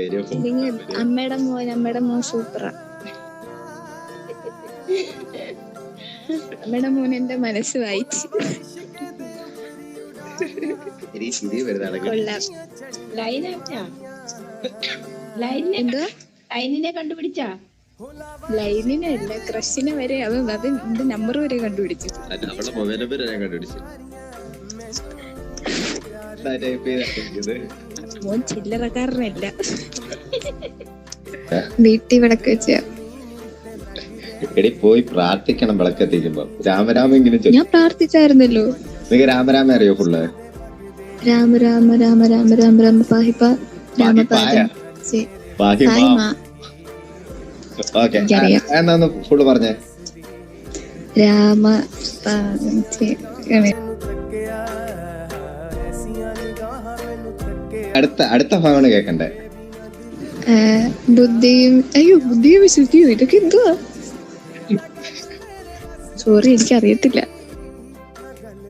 അല്ലെങ്കിൽ അമ്മയുടെ മോൻ സൂപ്പറാ. അമ്മയുടെ മോൻ എന്റെ മനസ്സ് വായിച്ചു. എന്തോ ലൈനിനെ കണ്ടുപിടിച്ചാ? ലൈനിനെ അല്ല, ക്രഷിനെ വരെ അത് എന്റെ നമ്പർ വരെ കണ്ടുപിടിച്ചു. മോൻ ചില്ലറക്കാരനല്ല. വീട്ടിൽ വിളക്ക് വെച്ച പോയി പ്രാർത്ഥിക്കണം. വിളക്കെത്തിക്കുമ്പോ രാമരാമെങ്കിലും ഞാൻ പ്രാർത്ഥിച്ചായിരുന്നല്ലോ. നിനക്ക് രാമരാമ അറിയോ? ഫുള്ള് രാമ രാമ രാമ രാമ രാമ രാമ പാഹിപ്പ രാമപാദം എന്നാന്ന് ഫുള്ള് പറഞ്ഞേ. രാമ അടുത്ത ഭാഗമാണ് കേക്കണ്ടേ. ബുദ്ധിയും ബുദ്ധിയും വിശുദ്ധിയും ഇതൊക്കെ എന്തുവാ? സോറി, എനിക്കറിയത്തില്ല.